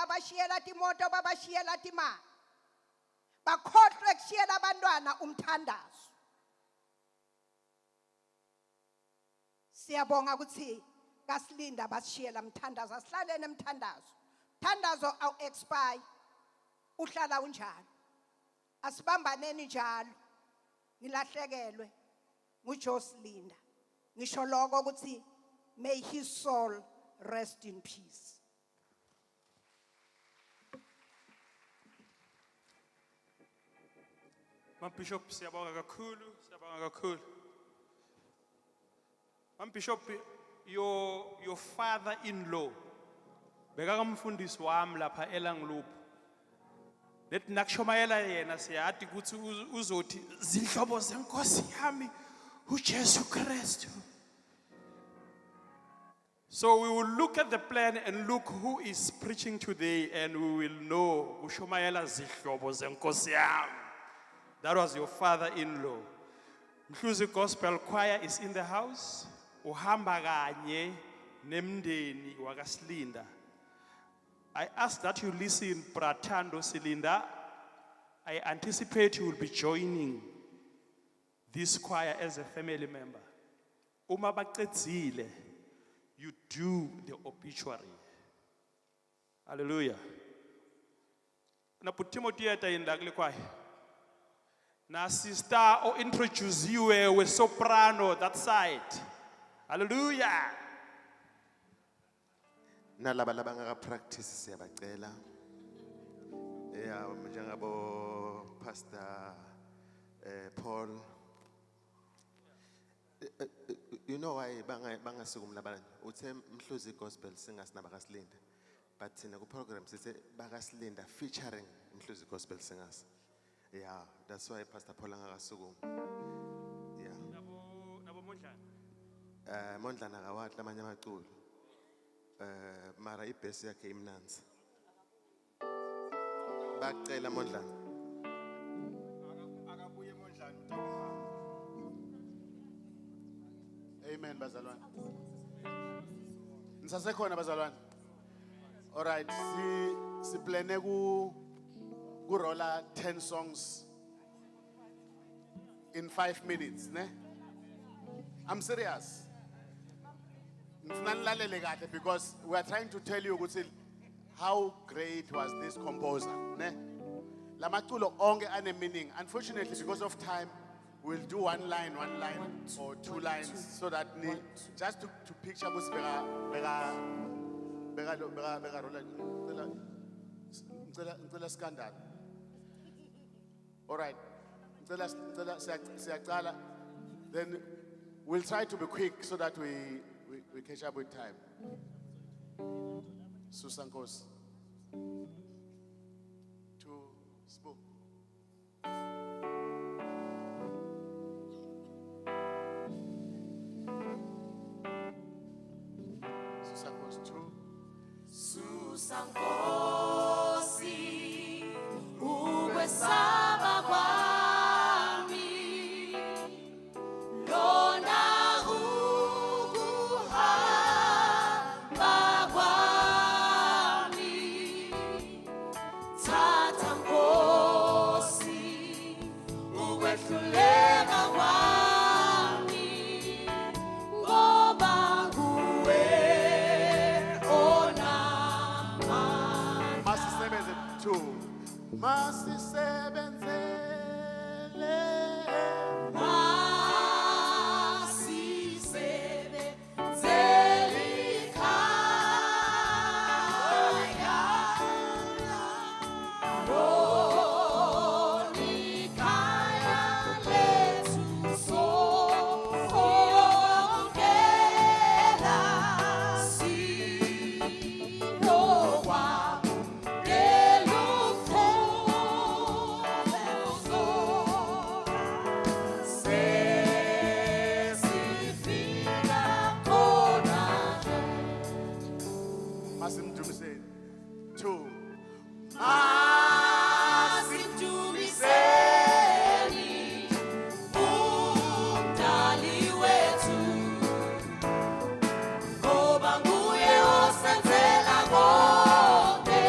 babashiyela timoto babashiyela timali bakhohlwe kushiyela abantwana umthandazo. Siyabonga ukuthi kaSilinda basishiyela umthandazo, asihlalene umthandazo. Umthandazo awu expire, uhlala unjalo. Asibambaneni njalo. Ngilahlekelwe nguJohanne. Ngisho lokho ukuthi may his soul rest in peace. Bishop, siyabonga kakhulu. Bishop, your father-in-law, bekakamfundisi wami lapha eLangloop. Lethi nakushomayela yena siyathi ukuthi uzothi zihlobo zenkosi yami uJesu Kristu. So we will look at the plan and look who is preaching today, and we will know ushomayela zihlobo zenkosi yami. That was your father-in-law. Mhluzi Gospel Choir is in the house. Uhamba kanye nemndeni wakaSilinda. I ask that you listen, Bratando Silinda. I anticipate you will be joining this choir as a family member. Uma baqedzile, you do the obituary. Hallelujah. Na Timothy ataenda kule choir. Na sister o introduce you with soprano that side. Hallelujah. Nalaba ngaka practice siyabacela. Njengabo Pastor Paul. You know why bangasukum labanye. Uthe Mhluzi Gospel singers nabakaSilinda. But thina ku program sithe bakaSilinda featuring Mhluzi Gospel singers. Yeah, that's why Pastor Paul angakasukum. Yeah. Nabo Mondlana. Mondlana akawatla amanye amaculo. Mara ibhesi yakhe imnanzi. Bacela Mondlana. Akabuye Mondlana. Amen bazalwane. Nisasekhona bazalwane. All right, si plane ku rolla 10 songs in 5 minutes, ne? I'm serious. Because we are trying to tell you how great was this composer. Ne? Lamaculo onge ane meaning. Unfortunately, because of time, we'll do one line or 2 lines so that just to picture scandal. All right. Then we'll try to be quick so that we catch up with time. Susankos. To spoke. Susankos 2. Susankosi, ukwesaba kwami, lona ukuhamba kwami, thatha Nkosi, ukwehluleka kwami, ngoba nguwe onamandla. Masisebenze 2. Masisebenzele. Masisebenzele ikhaya, lona ikhaya lethu sokongena, silokwamukela umkhosi. Sesifika khona Masimdumiseni 2. Asidumiseni umdali wethu, ngoba nguye osenzela konke.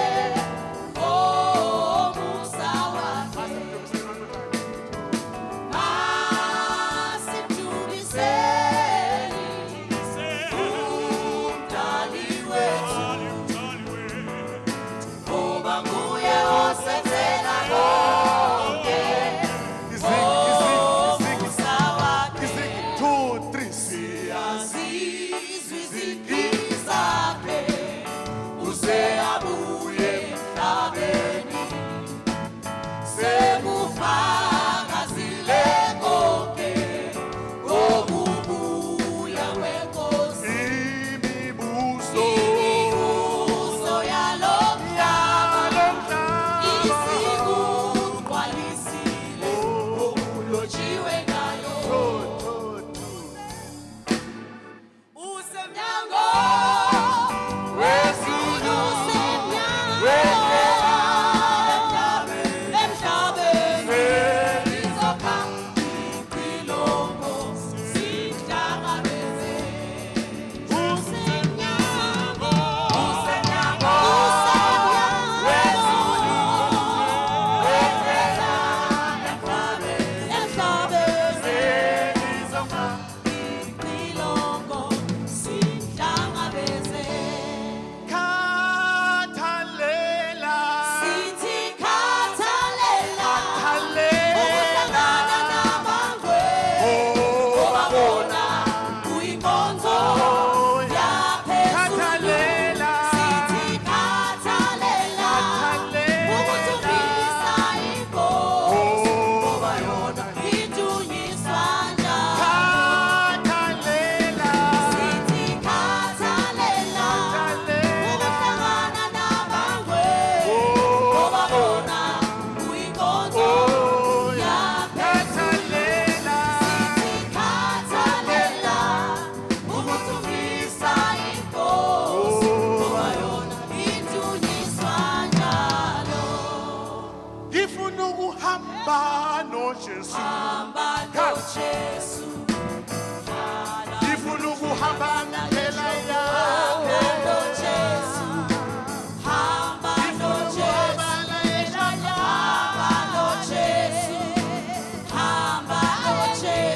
hamba nojesu hamba nojesu ngifuna ukuhamba ngempela yakhe hamba nojesu hamba nojesu hamba nojesu hamba nojesu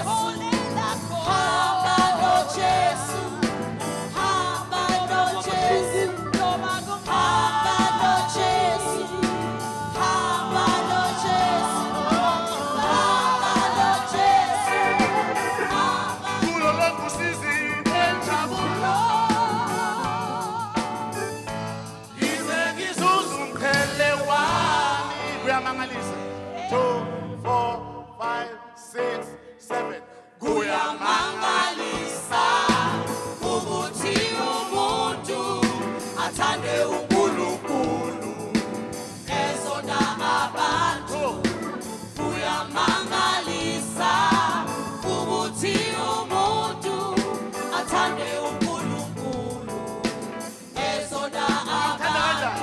hamba nojesu hamba nojesu hamba nojesu hamba nojesu hamba nojesu kulo lonke usizi enjabulo ngize ngizuze umqhele wami kuyamangalisa 2 4 5 6 7 kuyamangalisa ukuthi umuntu athande uNkulunkulu ezona abantu kuyamangalisa ukuthi umuntu athande uNkulunkulu ezona abantu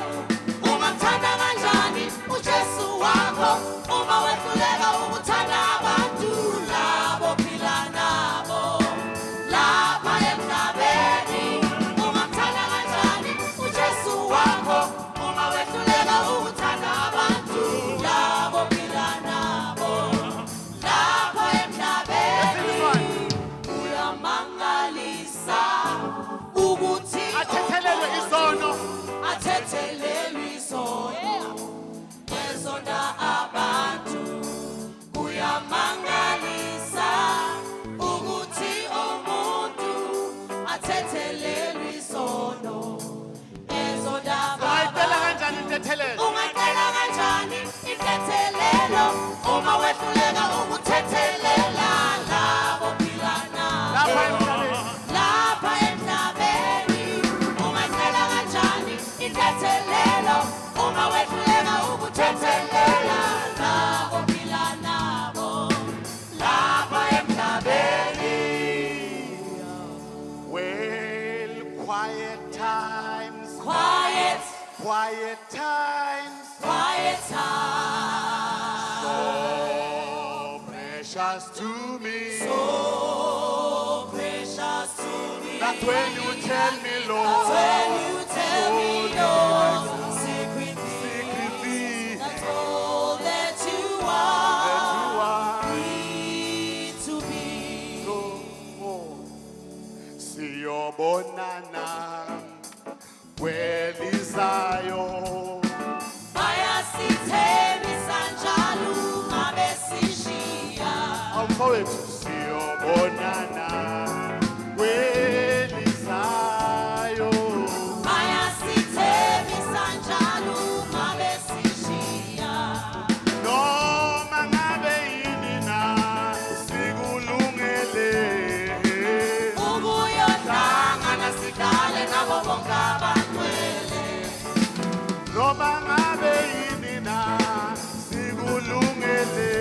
ungathanda kanjani uJesu wakho uma wehluleka ukuthanda abantu labo phila nabo lapha emhlabeni ungathanda kanjani uJesu wakho uma wehluleka ukuthanda abantu labo phila nabo lapha emhlabeni kuyamangalisa ukuthi athethelelwe izono athethelelwe izono ezona abantu kuyamangalisa ukuthi umuntu athethelelwe izono ezona ayicela abantu kanjani intethelelo ungacela kanjani intethelelo uma wehluleka ukuthethelela labo phila nabo lapha emhlabeni lapha emhlabeni ungacela kanjani intethelelo uma wehluleka ukuthethelela labo phila nabo lapha emhlabeni well quiet times quiet quiet times quiet time so precious to me so precious to me that when you tell me Lord when you tell me Lord secretly secretly that's all that you that are you are need to be so siyobonana kwelizayo bayasithembisa njalo ngabe sishiya awufowethu siyobonana kwelizayo bayasithembisa njalo ngabe sishiya noma ngabe yini na sikulungele ukuyohlangana sihlale nabo bonke abangcwele noma ngabe yini na sikulungele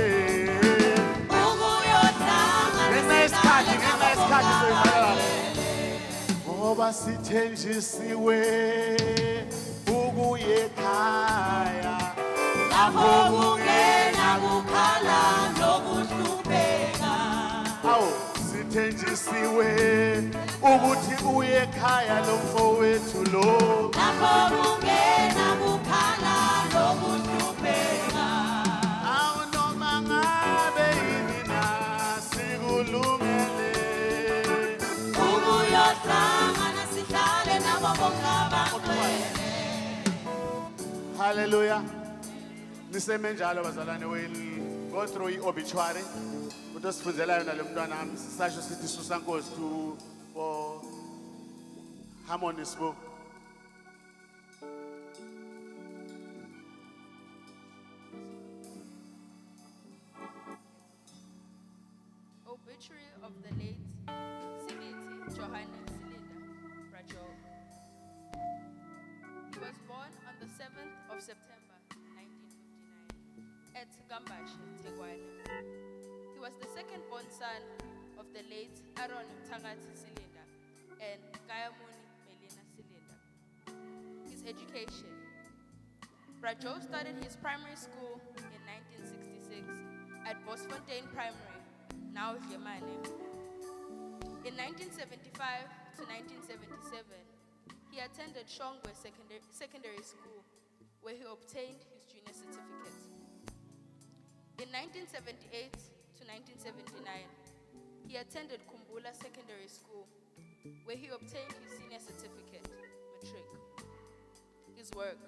ngenxa yesikhathi soyivalala ngoba sithenjisiwe ukuye ekhaya lapho kungena kukhala nokuhlupheka awu sithenjisiwe ukuthi uye ekhaya lo mfowethu lo lapho kungena kukhala nokuhlupheka awu noma ngabe yini na sikulungele ukuyohlangana sihlale nabo bonke abangcwele haleluya niseme njalo bazalwane will go through i-obituary ukuthi osifundela yona lo mntwana nami sisasho sithi susankosi to for harmony sibo Obituary of the late Sibiti Johanne Silinda Rajo. He was born on the 7th of September 1959 at Gambashi, Tegwane. He was the second-born son of the late Aaron Tagati Silinda and Kayamuni Melina Silinda. His education. Rajo started his primary school in 1966 at Bosfontein Primary, now Yemane. In 1975 to 1977, he attended Shongwe Secondary School, where he obtained his junior certificate. In 1978 to 1979, he attended Kumbula Secondary School, where he obtained his senior certificate, matric. His work.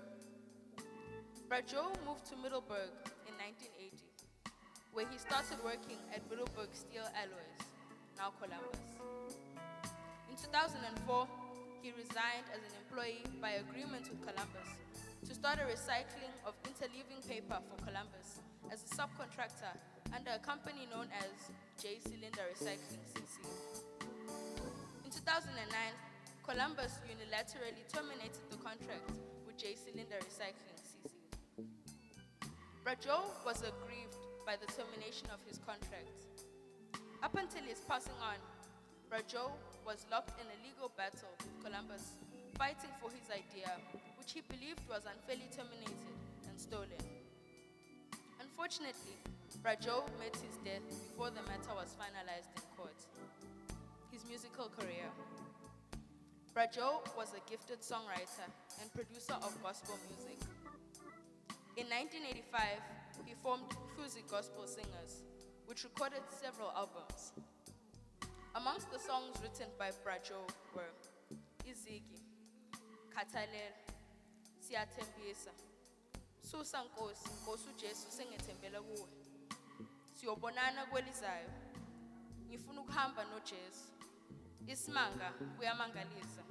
Brajo moved to Middleburg in 1980, where he started working at Middleburg Steel Alloys, now Columbus. In 2004, he resigned as an employee by agreement with Columbus to start a recycling of interleaving paper for Columbus as a subcontractor under a company known as J. Silinda Recycling CC. In 2009, Columbus unilaterally terminated the contract with J. Silinda Recycling CC. Brajo was aggrieved by the termination of his contract. Up until his passing on, Brajo was locked in a legal battle with Columbus, fighting for his idea, which he believed was unfairly terminated and stolen. Unfortunately, Brajo met his death before the matter was finalized in court. His musical career. Brajo was a gifted songwriter and producer of gospel music. In 1985, he formed Fuzi Gospel Singers, which recorded several albums. Amongst the songs written by Brajo were Izigi, Katalela, Siyathembisa, Susa Nkosi, Nkosi uJesu sengethembela kuwe, Siyobonana kwelizayo, Ngifuna ukuhamba noJesu, Isimanga kuyamangalisa,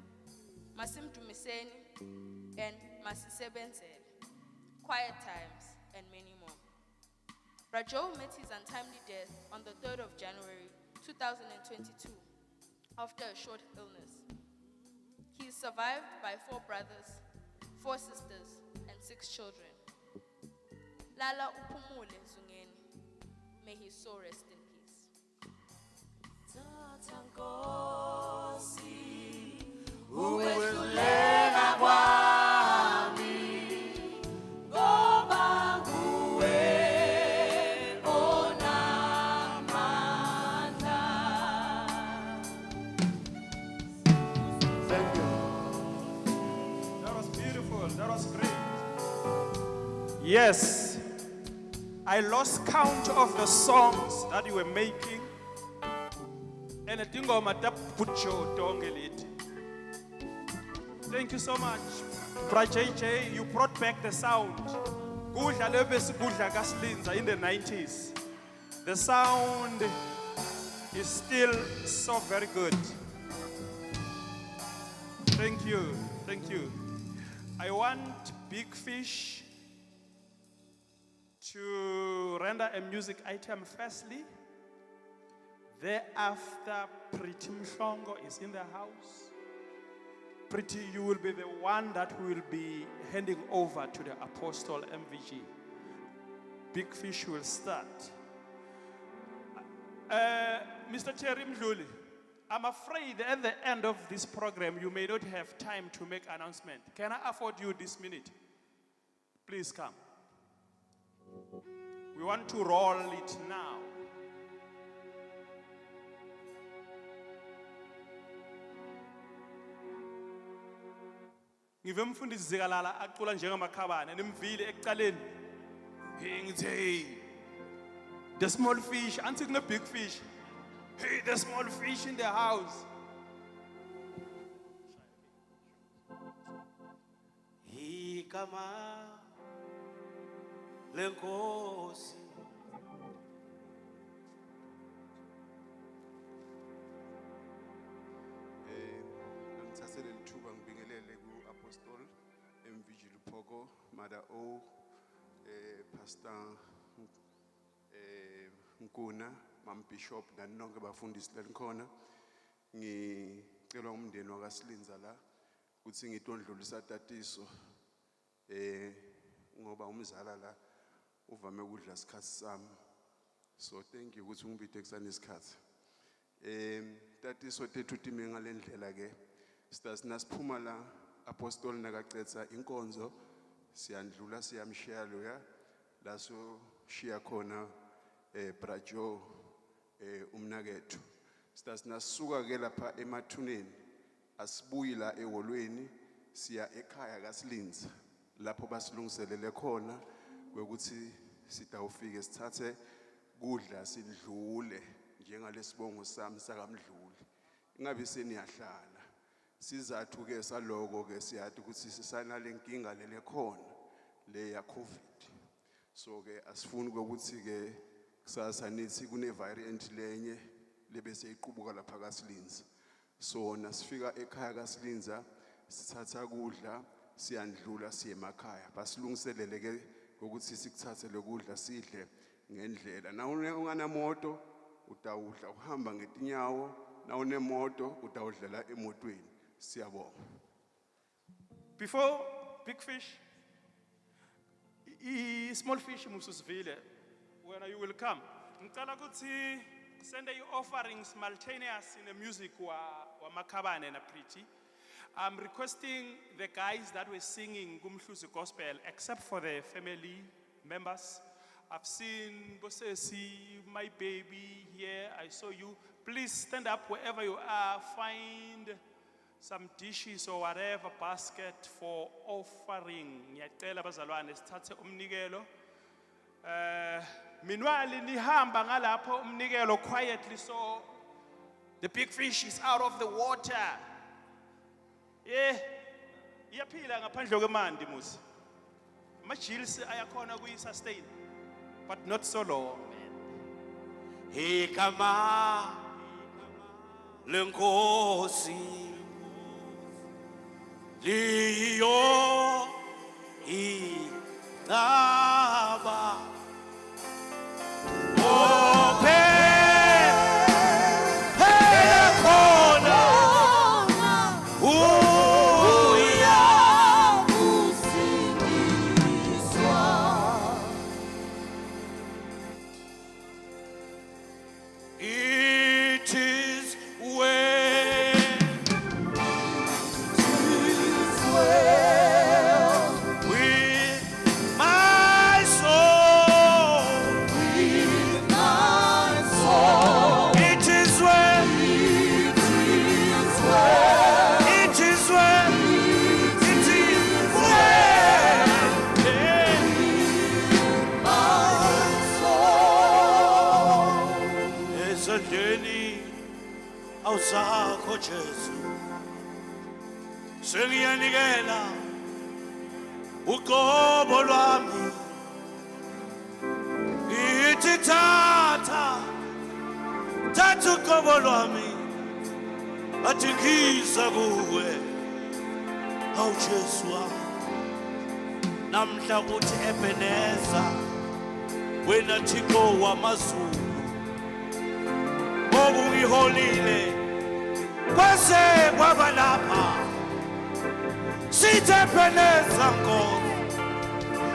Masimdumiseni, and Masisebenzele, Quiet Times, and many more. Brajo met his untimely death on the 3rd of January 2022 after a short illness. He is survived by 4 brothers, 4 sisters, and 6 children. Lala upumule Zungeni. May his soul rest in peace. Tata Nkosi, uwedlulela kwami, ngoba nguwe onamandla. Thank you. That was beautiful. That was great. Yes, I lost count of the songs that you were making. And I think I'm Thank you so much. Bra JJ, you brought back the sound. Gudla lebesi gudla kaSilinda in the 90s. The sound is still so very good. Thank you. Thank you. I want Big Fish to render a music item firstly. Thereafter, Pretty Mhlongo is in the house. Pretty, you will be the one that will be handing over to the Apostle MVG. Big Fish will start. Mr. Terry Mdluli, I'm afraid at the end of this program, you may not have time to make announcement. Can I afford you this minute? Please come. We want to roll it now. Ngive mfundisi zikalala acula njengamakhabane nimvile ekuqaleni. Hey ngithe the small fish anti kune big fish. Hey, the small fish in the house. Igama lenkosi Ngithathele lithuba ngibingelele ku-Apostle MVG Luphoko, Mother O, Pastor Nkuna, Mam Bishop, nani nonke abafundisi lelikhona. Ngicela umndeni wakaSilinda la ukuthi ngitondlulisa tatiso ngoba umzala la uvame ukudla isikhathi sami. So thank you ukuthi ungibide kusanesikhathi. Tatiso tethu time ngalendlela ke. Siphuma la Apostle nakacetha inkonzo siyandlula siyamshiya loya la so shiya khona Brajo umnakethu sinasuka ke lapha emathuneni asibuyi la eholweni siya ekhaya kaSilinda lapho basilungiselele khona ukuthi sitawufike sithathe kudla sidlule njengalesibongo sami sakamdluli ingabe seniyahlala sizathu ke saloko ke siyathi ukuthi sisanale inkinga lele khona le ya COVID so ke asifuni ukuthi ke kusasa nithi kune variant lenye lebese iqubuka lapha kaSilinda so nasifika ekhaya kaSilinda sithatha kudla siyandlula siye emakhaya basilungiselele ke ukuthi sikuthathe lokudla sidle ngendlela na unganamoto utawudla uhamba ngetinyawo na unemoto utawudlela emotweni siyabonga. Before big fish, small fish Mususville, when you will come. Ngicela ukuthi send your offerings simultaneous in the music wa Makabane na Pretty. I'm requesting the guys that were singing Gumhluzi Gospel, except for the family members. I've seen Bosesi, my baby here. I saw you. Please stand up wherever you are. Find some dishes or whatever basket for offering. Ngiyacela bazalwane sithathe umnikelo. Meanwhile nihamba ngalapho umnikelo quietly so the big fish is out of the water. Yeah. Iyaphila ngaphandle kwemandi musi. Ama-gills ayakhona kuyi-sustain but not so long. Igama lenkosi liyo igama awusakho Jesu sengiyanikela uqobo lwami ithi thatha uqobo lwami athi ngiza kuwe awu Jesu namhla uthi Ebeneza wena Thixo wamazulu okungiholile kwase kwaba lapha sithembeleza Nkosi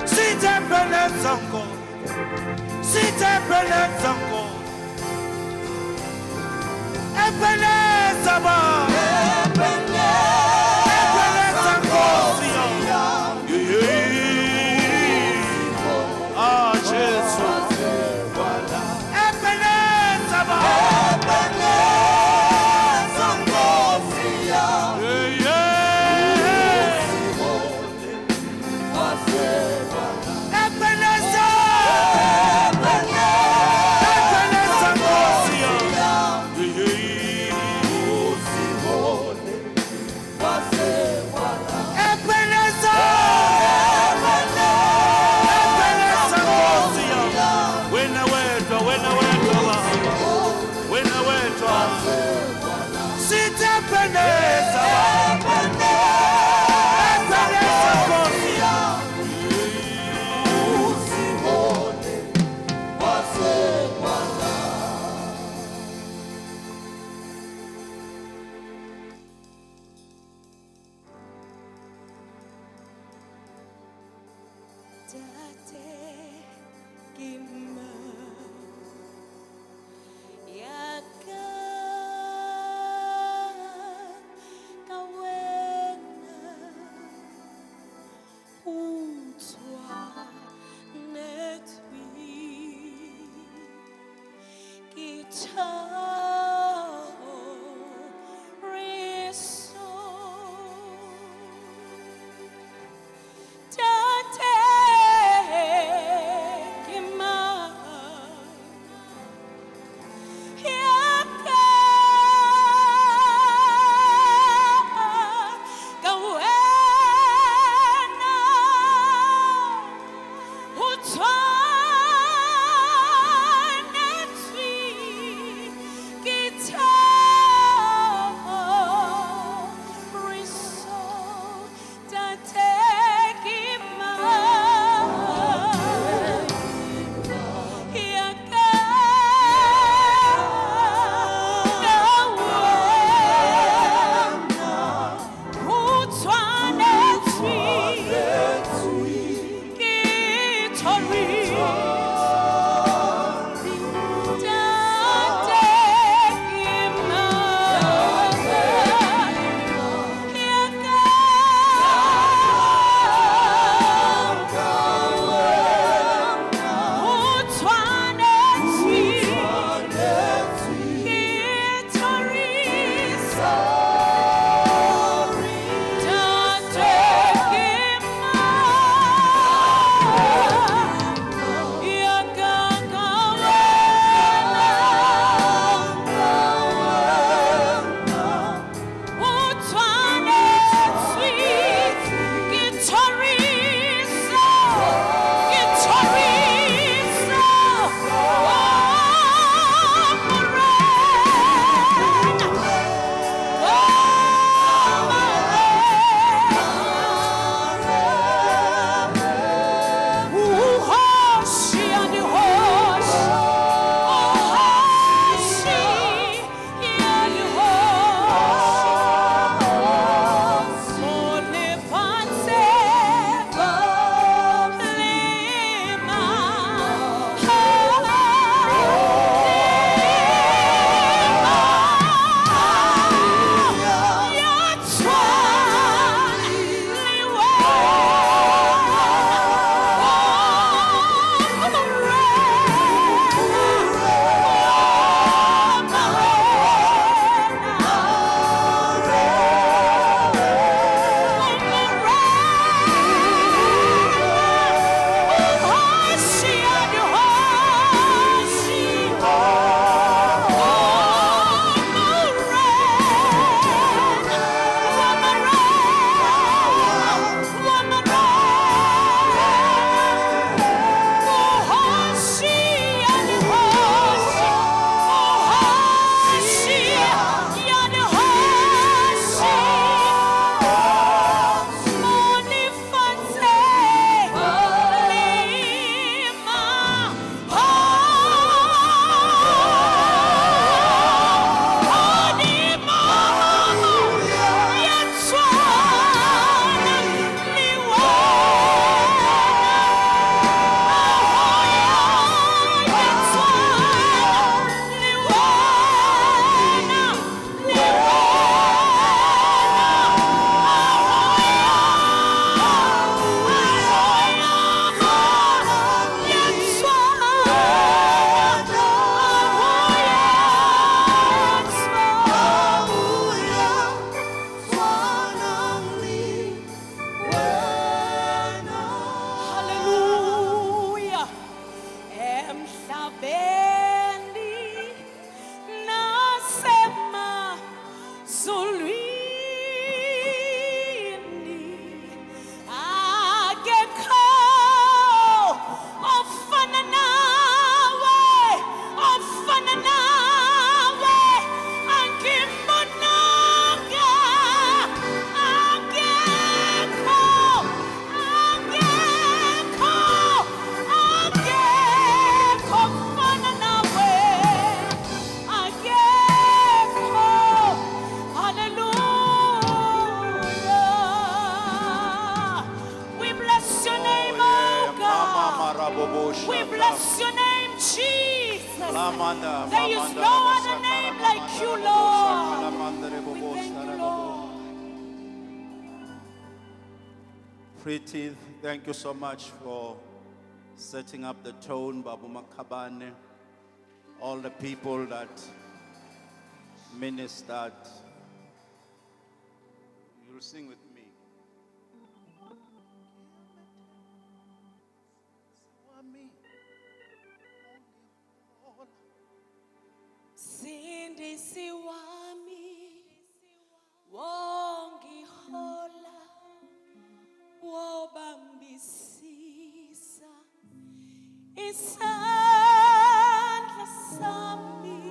sithembeleza Nkosi sithembeleza Nkosi Ebeneza ba Ebeneza Nkosi ah Jesu Ebeneza ba We bless your name, Jesus. There is no other name like you, Lord. We thank you, Lord. Pretty, thank you so much for setting up the tone, Babu Makabane, all the people that ministered. You'll sing with me. Sindisi wami, wongihola, wobambisisa, isandla sami,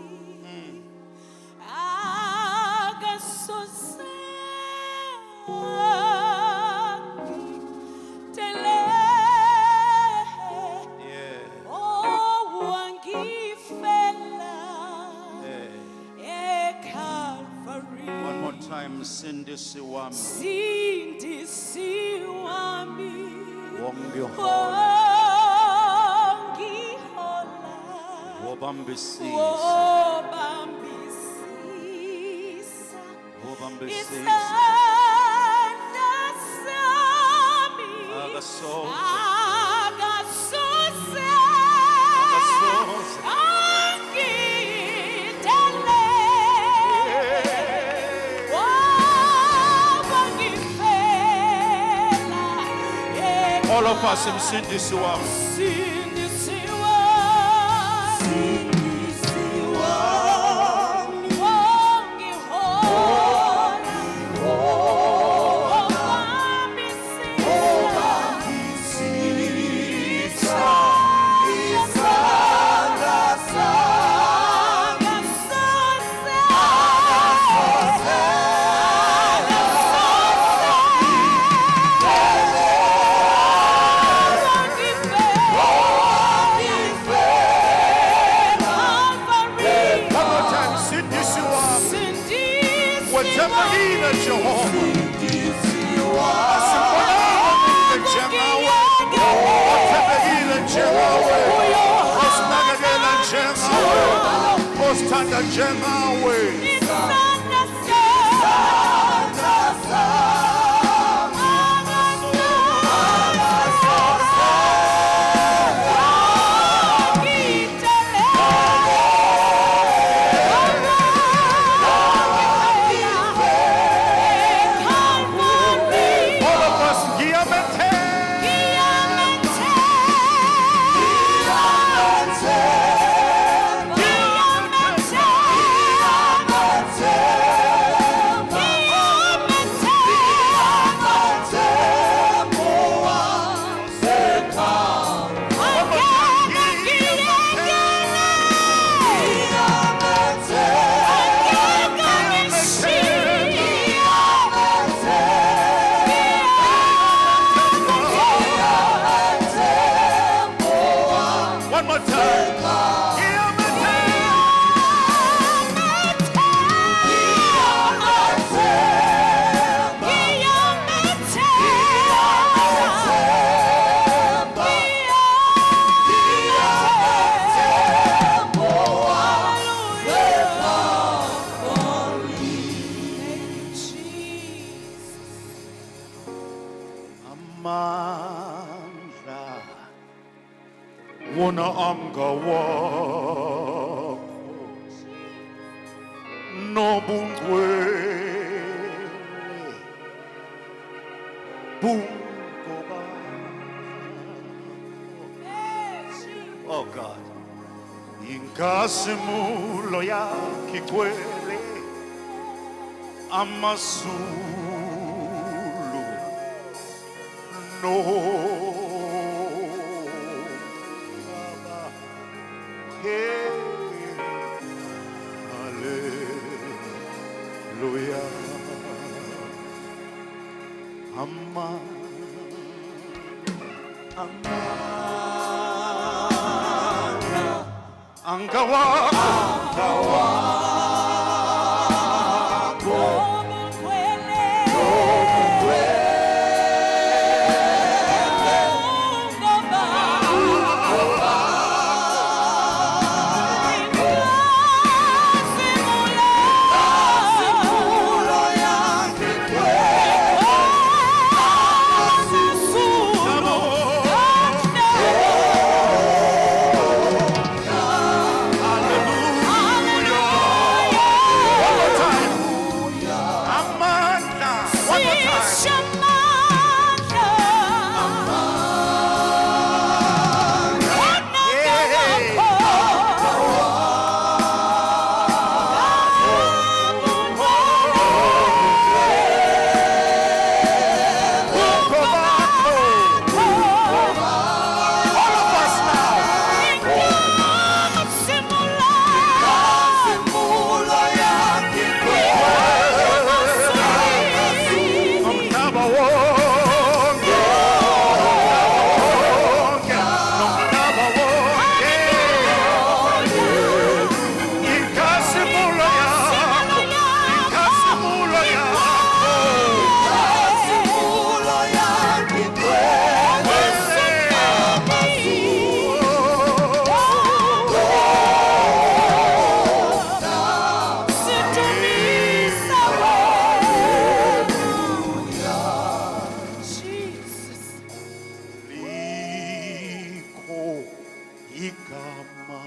akasoze One more time, Sindisi Wami. Sindisi wami, Wongihola. Obambisisa. Obambisisa. Obambisisa. Isandla sami Akasoze. akasose Akasoze. angidele wabangifela All of us in Sindisi wam. Sindisiwa. Wangihola. One more time, Sindisi wam. Whatever either Jehovah. Asimbonanga njemawe. Whatever either njemawe. Osinakekela njemawe. Osithanda njemawe. All of us, ngiyamete. One more time. Amandla wona anga wakho nobungcwele bungoba. Oh God, inkazimulo yakho igcwele amazulu no Baba. Hey, hallelujah. Amma angawa hallelujah. igama.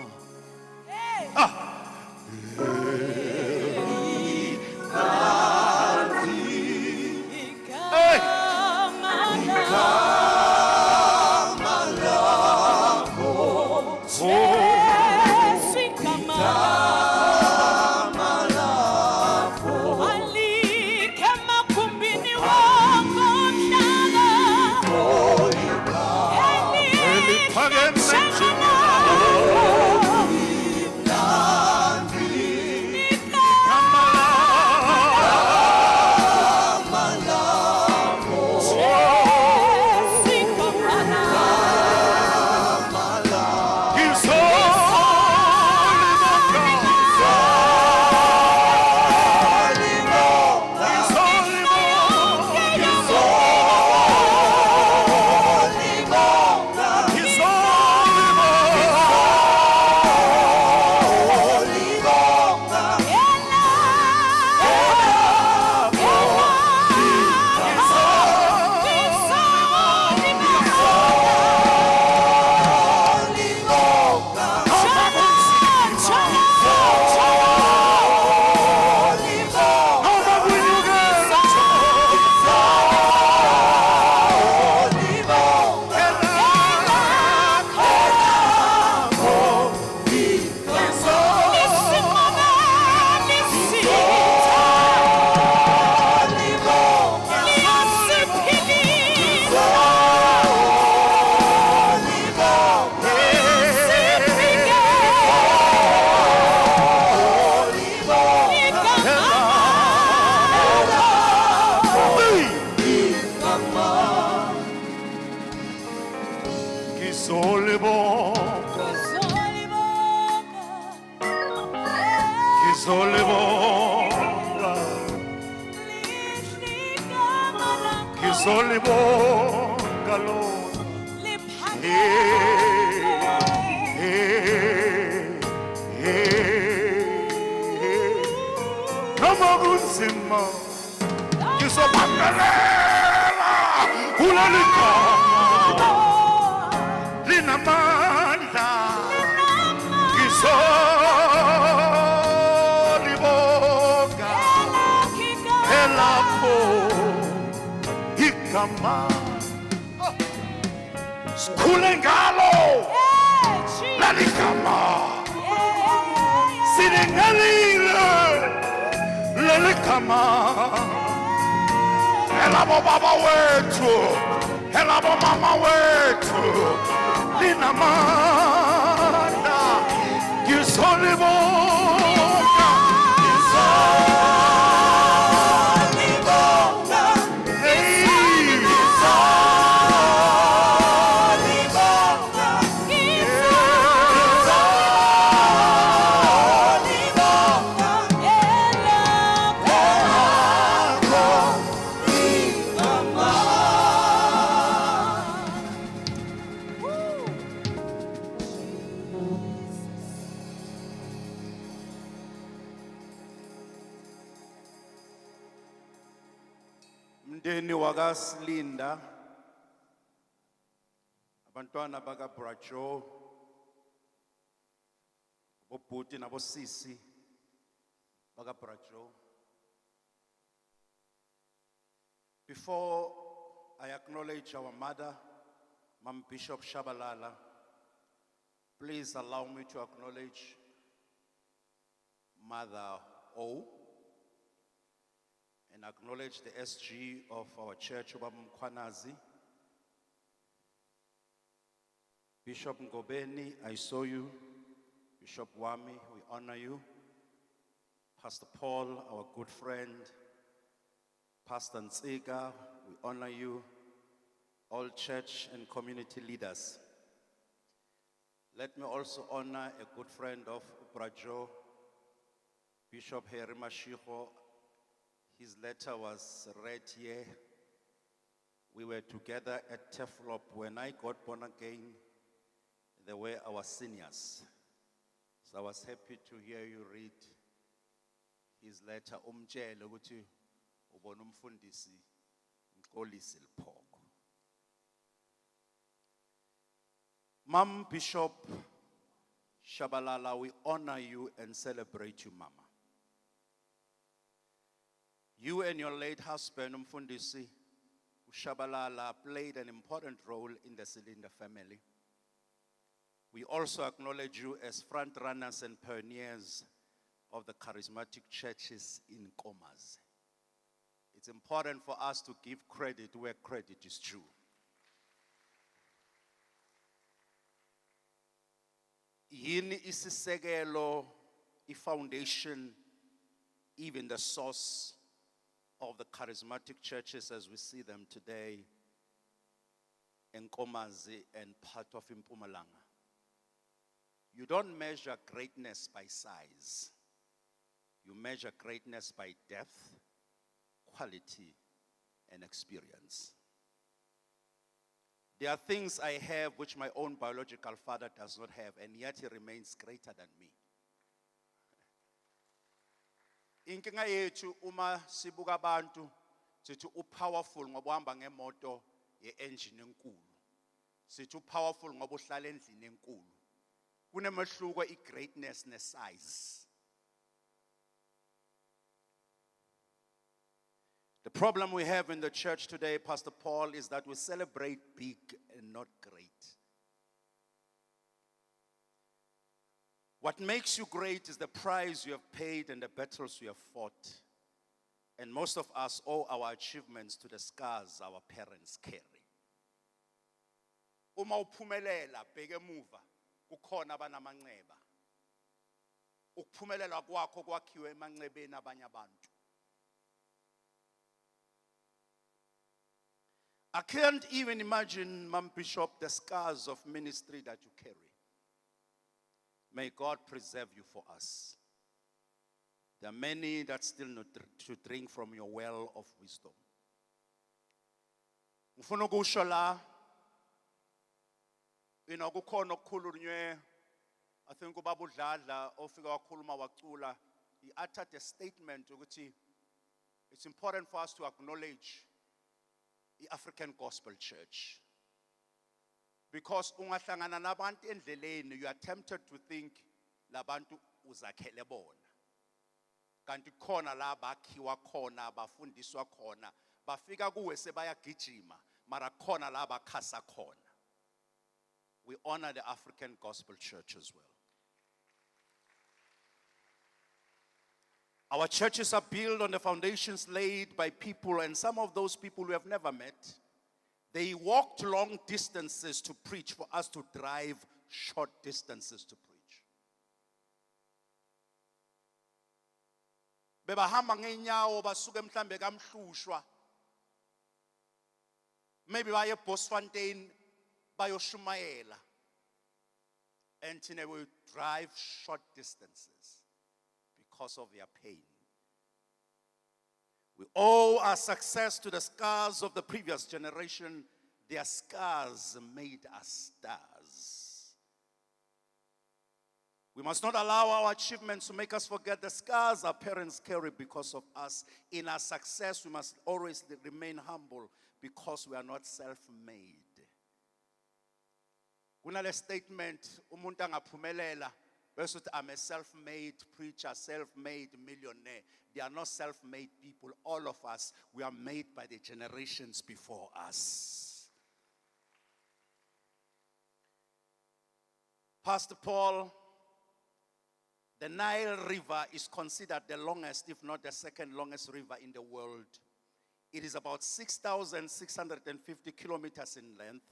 Ngizolibonga Lord. Noma kunzima ngizobambelela kuleli gama linamandla. Ngizolibonga elapho igama sikhule ngalo leli gama silingelile leli gama elabo baba wethu elabo mama wethu linamandla. Ngizolibonga Mndeni waka Silinda, abantwana baka Brajo, bobhuti nabosisi baka Brajo. Before I acknowledge our mother, Ma'am Bishop Shabalala, please allow me to acknowledge Mother O, and acknowledge the SG of our church, Ubaba Mkhwanazi. Bishop Ngobeni, I saw you. Bishop Wami, we honor you. Pastor Paul, our good friend. Pastor Ntsiga, we honor you. All church and community leaders. Let me also honor a good friend of Brajo, Bishop Harry Mashiho. His letter was read here. We were together at Teflop. When I got born again, they were our seniors. So I was happy to hear you read his letter. Umtshele ukuthi ubona umfundisi Mxolisi Liphoko. Ma'am Bishop Shabalala, we honor you and celebrate you, Mama. You and your late husband, Umfundisi Shabalala, played an important role in the Silinda family. We also acknowledge you as front runners and pioneers of the charismatic churches in Nkomazi. It's important for us to give credit where credit is due. Yini isisekelo, foundation, even the source of the charismatic churches as we see them today in Nkomazi and part of Mpumalanga. You don't measure greatness by size. You measure greatness by depth, quality, and experience. There are things I have which my own biological father does not have, and yet he remains greater than me. Inkinga yethu uma sibuka abantu sithi upowerful ngoba uhamba ngemoto ye-engine enkulu. Sithi upowerful ngoba uhlala endlini enkulu. Kunemehluko i-greatness ne-size. The problem we have in the church today, Pastor Paul, is that we celebrate big and not great. What makes you great is the price you have paid and the battles you have fought. And most of us owe our achievements to the scars our parents carry. Uma uphumelela bheke emuva kukhona abanamanxeba. Ukuphumelela kwakho kwakhiwe emanxebeni abanye abantu. I can't even imagine, Ma'am Bishop, the scars of ministry that you carry. May God preserve you for us. There are many that still need to drink from your well of wisdom. Ngifuna ukusho la kukhona okukhulunywe, I think ubaba uDladla ofika wakhuluma wacula, he uttered a statement ukuthi it's important for us to acknowledge the African Gospel Church. Because ungahlangana nabantu endleleni, you are tempted to think labantu uzakhele bona. Kanti khona la bakhiwa khona, bafundiswa khona, bafika kuwe sebayagijima, mara khona la bakhasa khona. We honor the African Gospel Church as well. Our churches are built on the foundations laid by people, and some of those people we have never met. They walked long distances to preach for us to drive short distances to preach. Bebahamba ngenyawo basuke mhlambe kaMhlushwa. Maybe baye eBosfontein bayoshumayela. And they will drive short distances because of their pain. We owe our success to the scars of the previous generation. Their scars made us stars. We must not allow our achievements to make us forget the scars our parents carry because of us. In our success, we must always remain humble because we are not self-made. Kunale statement, umuntu angaphumelela, bese I'm a self-made preacher, self-made millionaire. They are not self-made people. All of us, we are made by the generations before us. Pastor Paul, the Nile River is considered the longest, if not the second longest river in the world. It is about 6,650 kilometers in length.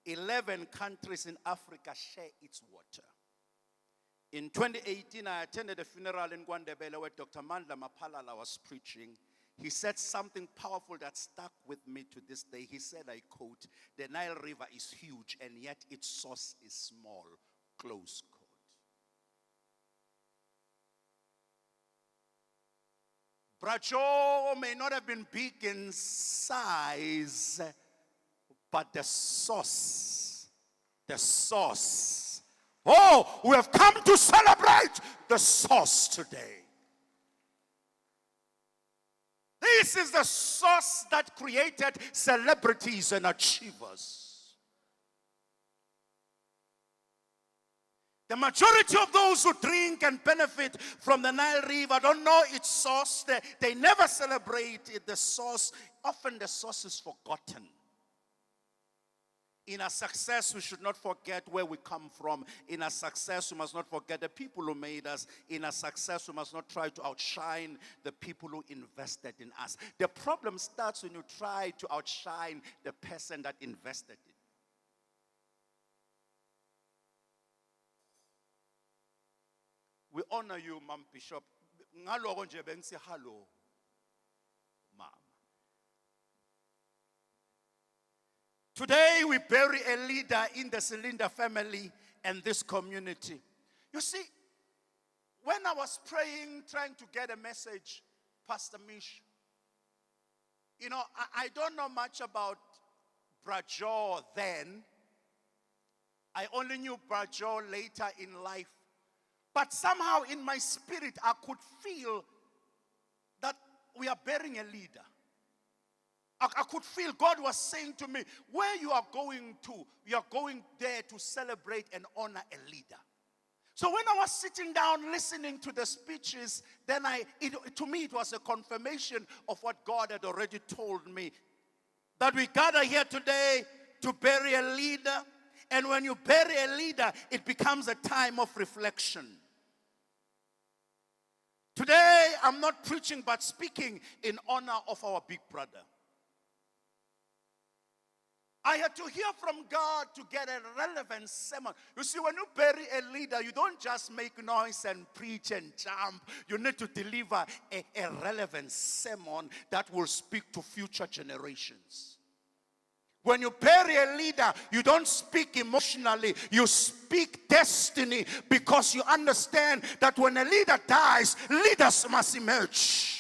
11 countries in Africa share its water. In 2018, I attended a funeral in Gwandebele where Dr. Mandla Mapalala was preaching. He said something powerful that stuck with me to this day. He said, I quote, "The Nile River is huge and yet its source is small," close quote. Brajo may not have been big in size, but the source. Oh, we have come to celebrate the source today. This is the source that created celebrities and achievers. The majority of those who drink and benefit from the Nile River don't know its source. They never celebrate the source. Often the source is forgotten. In our success, we should not forget where we come from. In our success, we must not forget the people who made us. In our success, we must not try to outshine the people who invested in us. The problem starts when you try to outshine the person that invested in. We honor you, Ma'am Bishop. Ngaloko nje bengisi hello, Ma'am. Today we bury a leader in the Silinda family and this community. You see, when I was praying, trying to get a message, Pastor Mish, you know, I don't know much about Brajo then. I only knew Brajo later in life. But somehow in my spirit, I could feel that we are burying a leader. I could feel God was saying to me, where you are going to, you are going there to celebrate and honor a leader. So when I was sitting down listening to the speeches, then to me it was a confirmation of what God had already told me. That we gather here today to bury a leader. And when you bury a leader, it becomes a time of reflection. Today, I'm not preaching but speaking in honor of our big brother. I had to hear from God to get a relevant sermon. You see, when you bury a leader, you don't just make noise and preach and jump. You need to deliver a relevant sermon that will speak to future generations. When you bury a leader, you don't speak emotionally. You speak destiny because you understand that when a leader dies, leaders must emerge.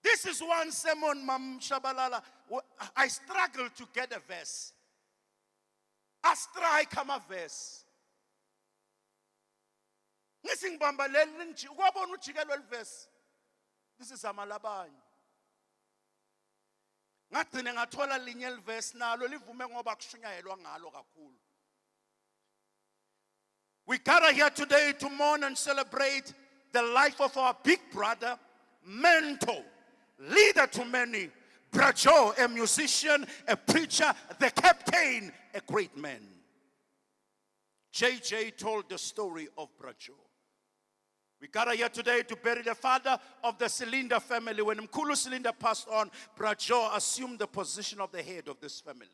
This is one sermon, Mam Shabalala. I struggle to get a verse. I strike a verse. Listen, Bamba, verse. This is Amalabany. Ngagcina ngathola linye verse nalo livume ngoba kushunyayelwa ngalo kakhulu. We gather here today to mourn and celebrate the life of our big brother, mentor, leader to many, Brajo, a musician, a preacher, the captain, a great man. JJ told the story of Brajo. We gather here today to bury the father of the Silinda family. When Mkulu Silinda passed on, Brajo assumed the position of the head of this family.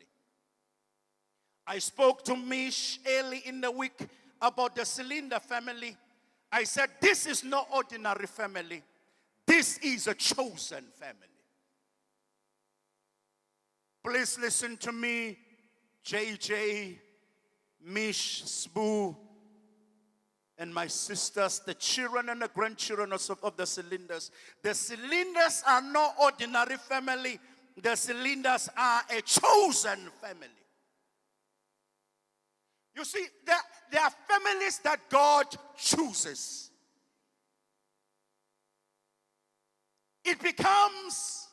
I spoke to Mish early in the week about the Silinda family. I said, this is no ordinary family. This is a chosen family. Please listen to me, JJ, Mish, Sbu, and my sisters, the children and the grandchildren of the Silindas. The Silindas are no ordinary family. The Silindas are a chosen family. You see, there are families that God chooses. It becomes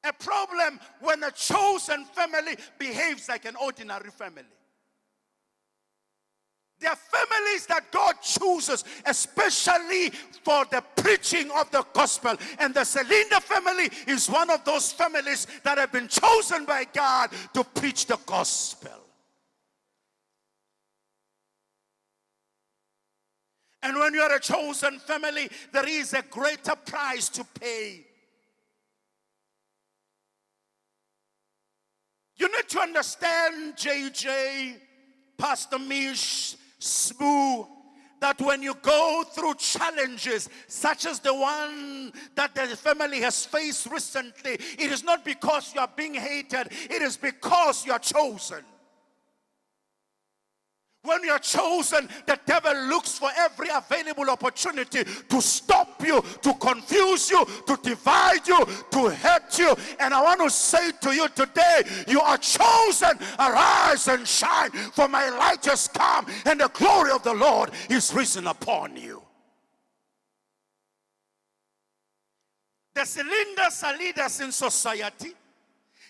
a problem when a chosen family behaves like an ordinary family. There are families that God chooses, especially for the preaching of the gospel. And the Silinda family is one of those families that have been chosen by God to preach the gospel. And when you are a chosen family, there is a greater price to pay. You need to understand, JJ, Pastor Mish, Sbu, that when you go through challenges such as the one that the family has faced recently, it is not because you are being hated, it is because you are chosen. When you are chosen, the devil looks for every available opportunity to stop you, to confuse you, to divide you, to hurt you. And I want to say to you today, you are chosen. Arise and shine, for my light has come, and the glory of the Lord is risen upon you. The Silindas are leaders in society.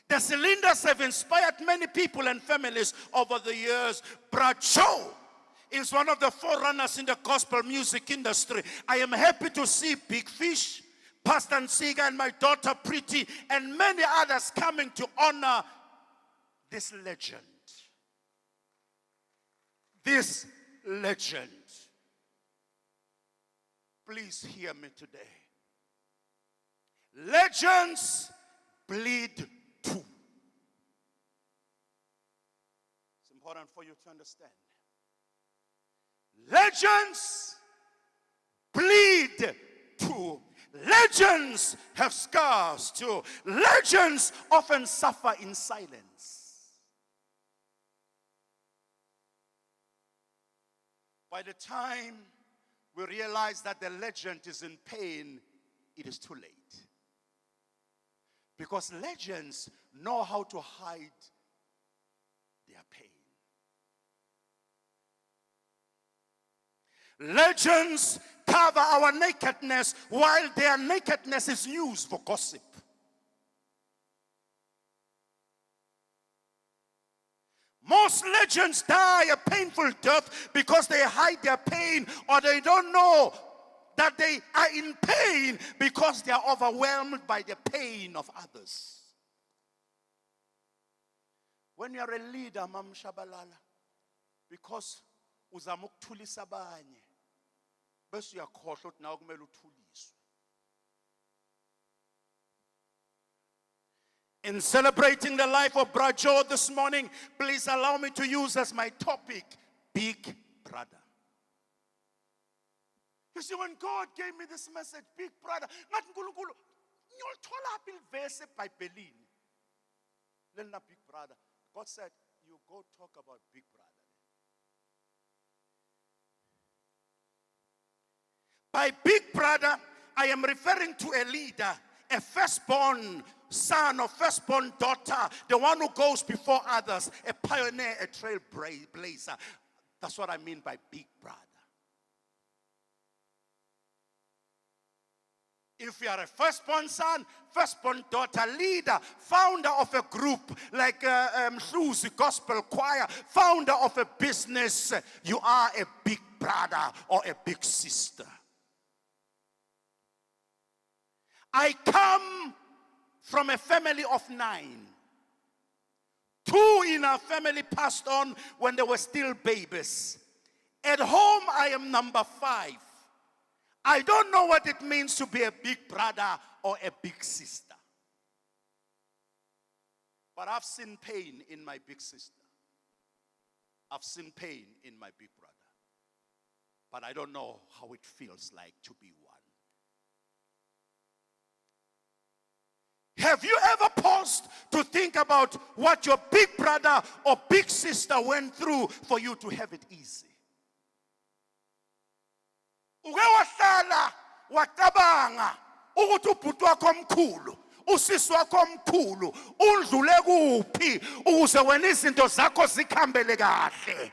The Silindas have inspired many people and families over the years. Bracho is one of the forerunners in the gospel music industry. I am happy to see Big Fish, Pastor Ntsiga, and my daughter Pretty, and many others coming to honor this legend. This legend. Please hear me today. Legends bleed too. It's important for you to understand. Legends bleed too. Legends have scars too. Legends often suffer in silence. By the time we realize that the legend is in pain, it is too late. Because legends know how to hide their pain. Legends cover our nakedness while their nakedness is used for gossip. Most legends die a painful death because they hide their pain, or they don't know that they are in pain because they are overwhelmed by the pain of others. When you are a leader, Mam Shabalala, because uzama ukuthulisa abanye, bese uyakhohlwa ukuthi nawe kumele uthuliswe. In celebrating the life of Brajo this morning, please allow me to use as my topic, Big Brother. You see, when God gave me this message, Big Brother, not nkulunkulu, ngiyolithola phi ivesi eBhayibhelini lena Big Brother. God said, you go talk about Big Brother. By Big Brother, I am referring to a leader, a firstborn son or firstborn daughter, the one who goes before others, a pioneer, a trailblazer. That's what I mean by Big Brother. If you are a firstborn son, firstborn daughter, leader, founder of a group like Mhluzi Gospel Choir, founder of a business, you are a big brother or a big sister. I come from a family of 9. 2 in our family passed on when they were still babies. At home, I am number 5. I don't know what it means to be a big brother or a big sister. But I've seen pain in my big sister. I've seen pain in my big brother. But I don't know how it feels like to be one. Have you ever paused to think about what your big brother or big sister went through for you to have it easy? Uke wahlala wacabanga ukuthi ubhuti wakho omkhulu, usisi wakho omkhulu undlule kuphi ukuze wena izinto zakho zikhambele kahle.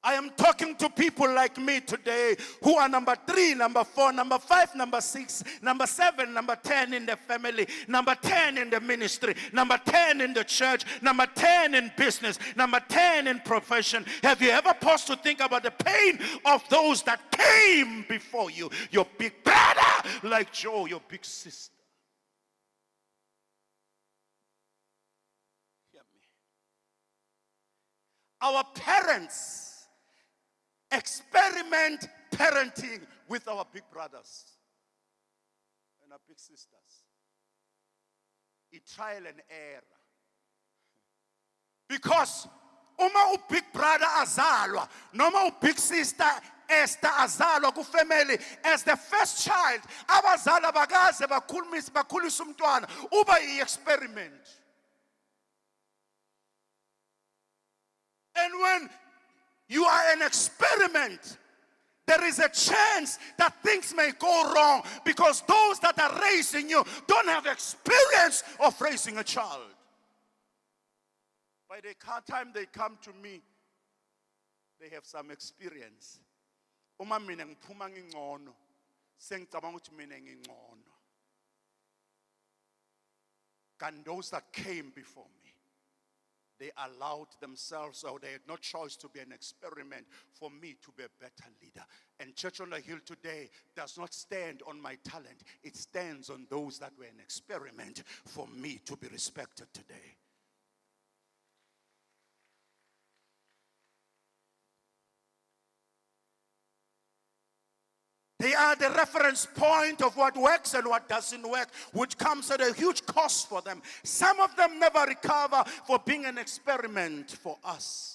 I am talking to people like me today who are number 3, number 4, number 5, number 6, number 7, number 10 in the family, number 10 in the ministry, number 10 in the church, number 10 in business, number 10 in profession. Have you ever paused to think about the pain of those that came before you? Your big brother, like Joe, your big sister. Hear me. Our parents experiment parenting with our big brothers and our big sisters. It's trial and error. Because uma u big brother azalwa, noma u big sister Esther azalwa ku family as the first child, abazali bakaze bakhulisa umntwana, uba i-experiment. And when you are an experiment, there is a chance that things may go wrong because those that are raising you don't have experience of raising a child. By the time they come to me, they have some experience. Uma mina ngiphuma ngingcono, sengicabanga ukuthi mina ngingcono. And those that came before me, they allowed themselves, or they had no choice to be an experiment for me to be a better leader. And Church on the Hill today does not stand on my talent. It stands on those that were an experiment for me to be respected today. They are the reference point of what works and what doesn't work, which comes at a huge cost for them. Some of them never recover for being an experiment for us.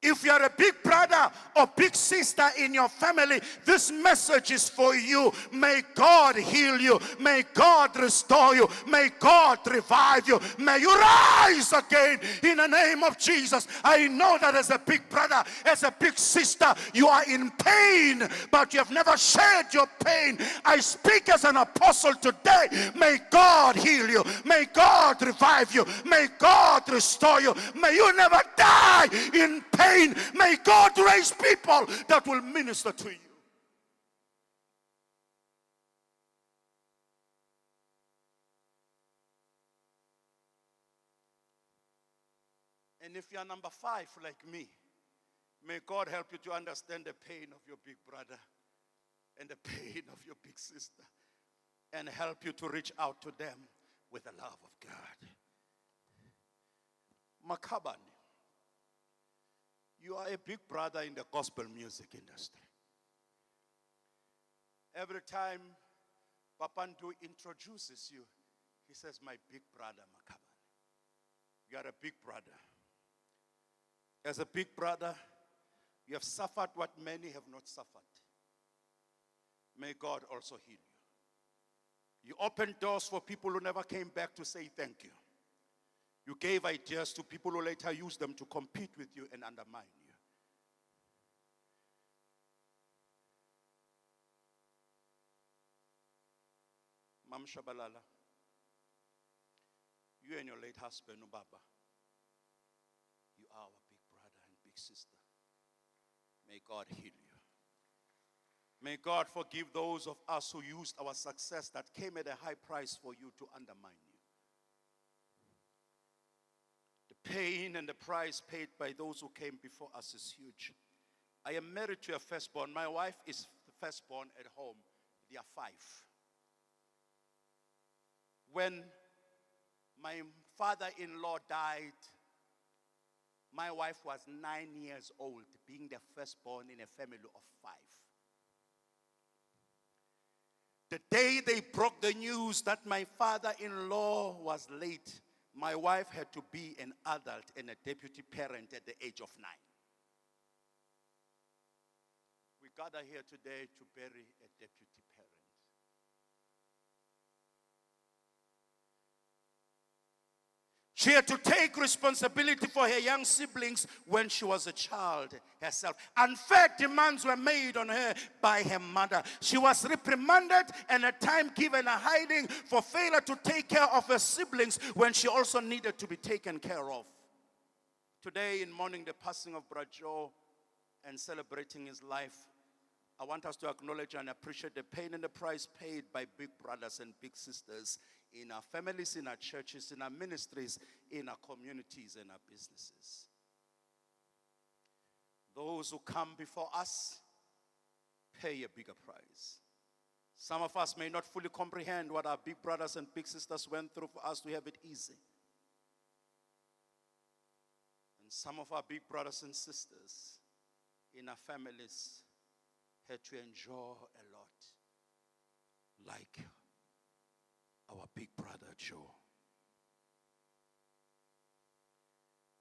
If you're a big brother or big sister in your family, this message is for you. May God heal you. May God restore you. May God revive you. May you rise again in the name of Jesus. I know that as a big brother, as a big sister, you are in pain, but you have never shared your pain. I speak as an apostle today. May God heal you. May God revive you. May God restore you. May you never die in pain. May God raise people that will minister to you. And if you are number 5 like me, may God help you to understand the pain of your big brother and the pain of your big sister, and help you to reach out to them with the love of God. Makabani, you are a big brother in the gospel music industry. Every time Papandu introduces you, he says, my big brother Makabani. You are a big brother. As a big brother, you have suffered what many have not suffered. May God also heal you. You opened doors for people who never came back to say thank you. You gave ideas to people who later used them to compete with you and undermine you. Mam Shabalala, you and your late husband, Ubaba, you are our big brother and big sister. May God heal you. May God forgive those of us who used our success that came at a high price for you to undermine you. The pain and the price paid by those who came before us is huge. I am married to a firstborn. My wife is the firstborn at home. They are 5. When my father-in-law died, my wife was 9 years old, being the firstborn in a family of 5. The day they broke the news that my father-in-law was late, my wife had to be an adult and a deputy parent at the age of 9. We gather here today to bury a deputy parent. She had to take responsibility for her young siblings when she was a child herself. Unfair demands were made on her by her mother. She was reprimanded and at time given a hiding for failure to take care of her siblings when she also needed to be taken care of. Today, in mourning the passing of Brother Joe and celebrating his life, I want us to acknowledge and appreciate the pain and the price paid by big brothers and big sisters in our families, in our churches, in our ministries, in our communities, and our businesses. Those who come before us pay a bigger price. Some of us may not fully comprehend what our big brothers and big sisters went through for us to have it easy. And some of our big brothers and sisters in our families had to endure a lot, like our big brother Joe.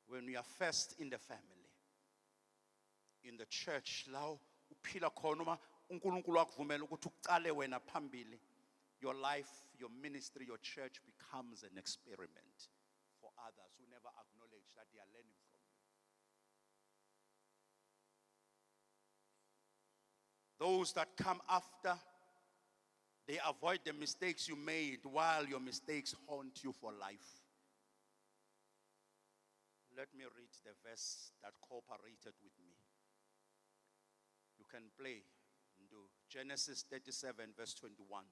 When we are first in the family, in the church, your life, your ministry, your church becomes an experiment for others who never acknowledge that they are learning from you. Those that come after, they avoid the mistakes you made while your mistakes haunt you for life. Let me read the verse that cooperated with me. You can play. Genesis 37, verse 21.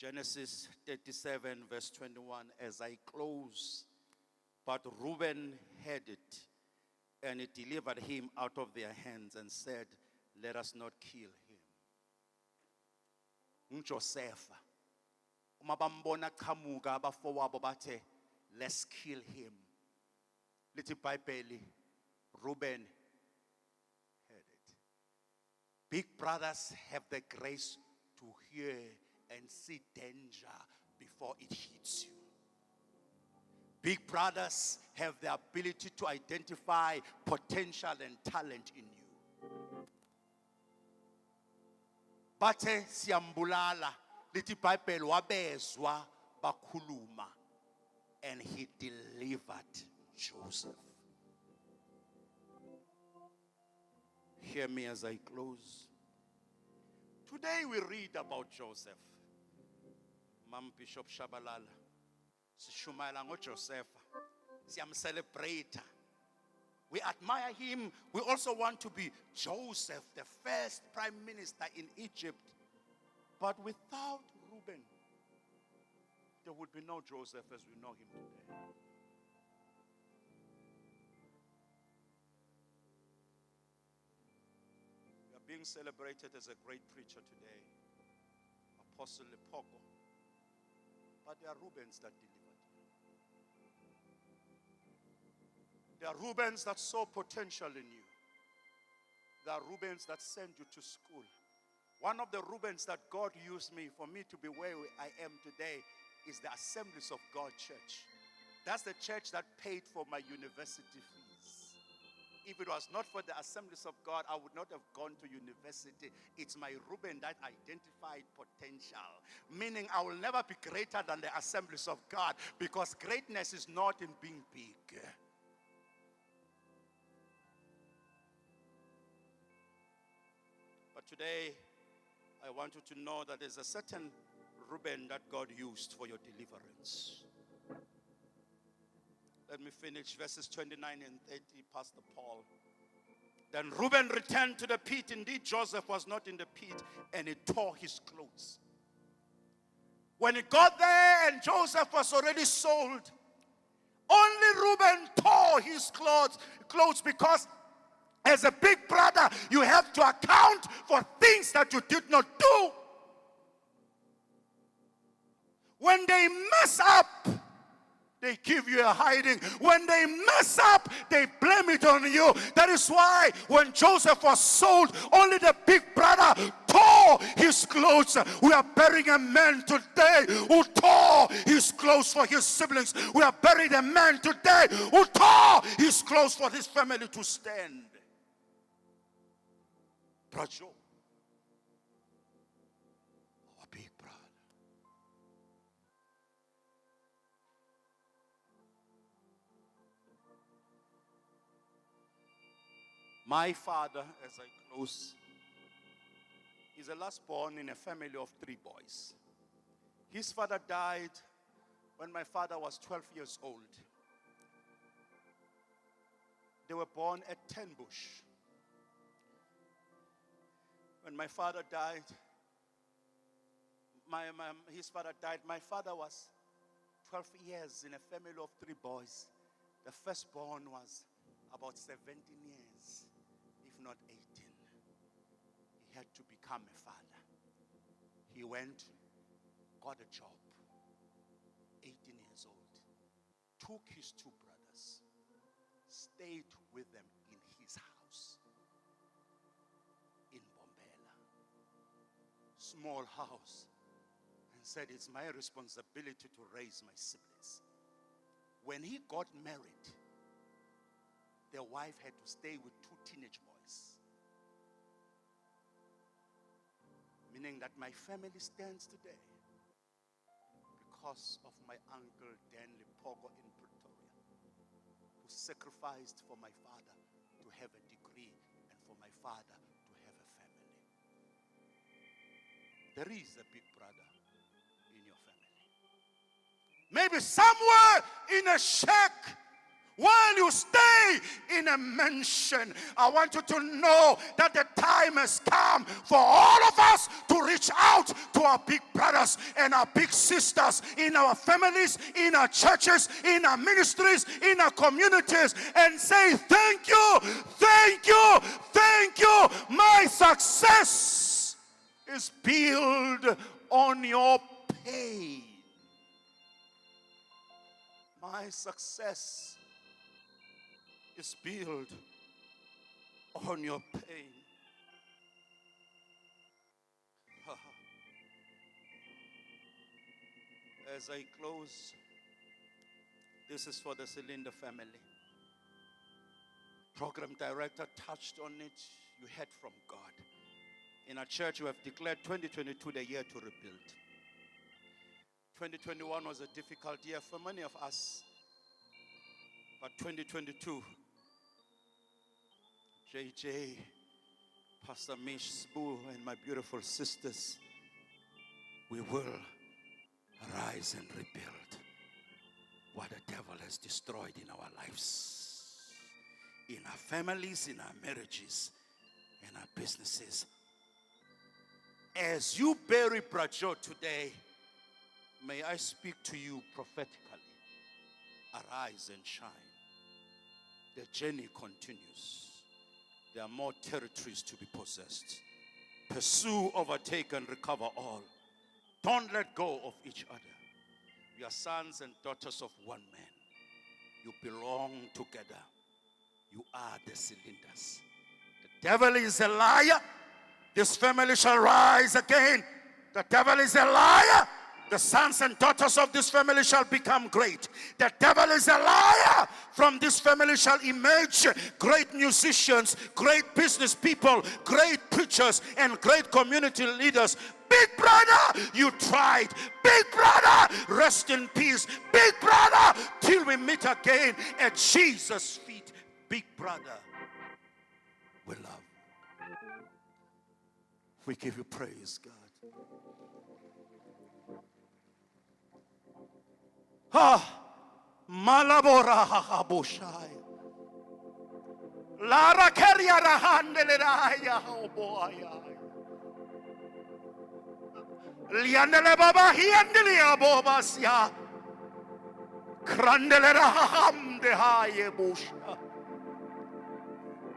Genesis 37, verse 21, as I close. But Reuben heard it, and it delivered him out of their hands and said, let us not kill him. Joseph, uma bambona qamuka abafowabo bathe, let's kill him. Lithi iBhayibheli, Reuben heard it. Big brothers have the grace to hear and see danger before it hits you. Big brothers have the ability to identify potential and talent in you. Bathe siyambulala, lithi iBhayibheli wabezwa bakhuluma, and he delivered Joseph. Hear me as I close. Today we read about Joseph. Mam Bishop Shabalala. Sishumayela ngoJoseph. Siyamcelebrate. We admire him. We also want to be Joseph, the first prime minister in Egypt. But without Reuben, there would be no Joseph as we know him today. We are being celebrated as a great preacher today, Apostle Lepoko. But there are Reubens that delivered you. There are Reubens that saw potential in you. There are Reubens that sent you to school. One of the Reubens that God used me for me to be where I am today is the Assemblies of God Church. That's the church that paid for my university fees. If it was not for the Assemblies of God, I would not have gone to university. It's my Reuben that identified potential. Meaning I will never be greater than the Assemblies of God, because greatness is not in being big. But today, I want you to know that there's a certain Reuben that God used for your deliverance. Let me finish verses 29 and 30, Pastor Paul. Then Reuben returned to the pit. Indeed, Joseph was not in the pit, and he tore his clothes. When he got there and Joseph was already sold, only Reuben tore his clothes because as a big brother, you have to account for things that you did not do. When they mess up, they give you a hiding. When they mess up, they blame it on you. That is why when Joseph was sold, only the big brother tore his clothes. We are burying a man today who tore his clothes for his siblings. We are burying a man today who tore his clothes for his family to stand. Brajo, our big brother. My father, as I close, is the last born in a family of 3 boys. His father died when my father was 12 years old. They were born at Tenbush. When my father died, his father died. My father was 12 years in a family of 3 boys. The firstborn was about 17 years, if not 18. He had to become a father. He went, got a job, 18 years old, took his 2 brothers, stayed with them in his house in Bombela, small house, and said, it's my responsibility to raise my siblings. When he got married, the wife had to stay with 2 teenage boys. Meaning that my family stands today because of my uncle Dan Lipogo in Pretoria, who sacrificed for my father to have a degree and for my father to have a family. There is a big brother in your family. Maybe somewhere in a shack While you stay in a mansion, I want you to know that the time has come for all of us to reach out to our big brothers and our big sisters in our families, in our churches, in our ministries, in our communities, and say, thank you, thank you, thank you. My success is built on your pain. My success is built on your pain. As I close, this is for the Silinda family. Program director touched on it. You heard from God. In our church, we have declared 2022 the year to rebuild. 2021 was a difficult year for many of us. But 2022, JJ, Pastor Mish, Sbu, and my beautiful sisters, we will rise and rebuild what the devil has destroyed in our lives, in our families, in our marriages, in our businesses. As you bury Brajo today, may I speak to you prophetically. Arise and shine. The journey continues. There are more territories to be possessed. Pursue, overtake, and recover all. Don't let go of each other. You are sons and daughters of one man. You belong together. You are the Silindas. The devil is a liar. This family shall rise again. The devil is a liar. The sons and daughters of this family shall become great. The devil is a liar. From this family shall emerge great musicians, great business people, great preachers, and great community leaders. Big brother, you tried. Big brother, rest in peace. Big brother, till we meet again at Jesus' feet. Big brother, we love. We give you praise, God. Malabora habushai. Lara keria rahandelaya oboya. Liandele baba hiandelia bobasya. Krandele rahamde haye busha.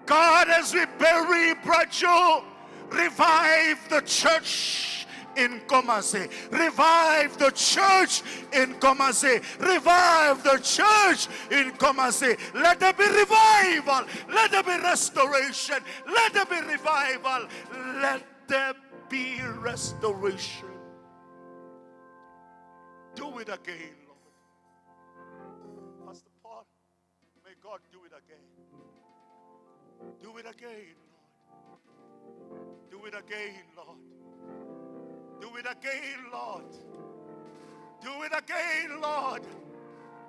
God, as we bury Brajo, revive the church in Komase. Revive the church in Komase. Revive the church in Komase. Let there be revival. Let there be restoration. Let there be revival. Let there be restoration. Do it again, Lord. Pastor Paul, may God do it again. Do it again, Lord. Do it again, Lord. Do it again, Lord. Do it again, Lord.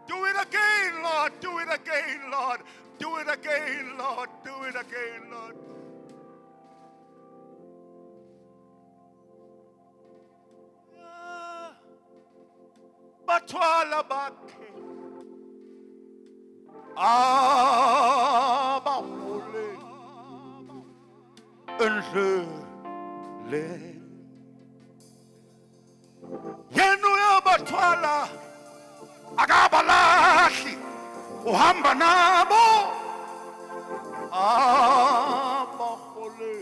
Do it again, Lord. Do it again, Lord. Do it again, Lord. Do it again, Lord. Batwala bake. Abahole. Enhle. Yenu yabathwala akabalahi uhamba nabo abahole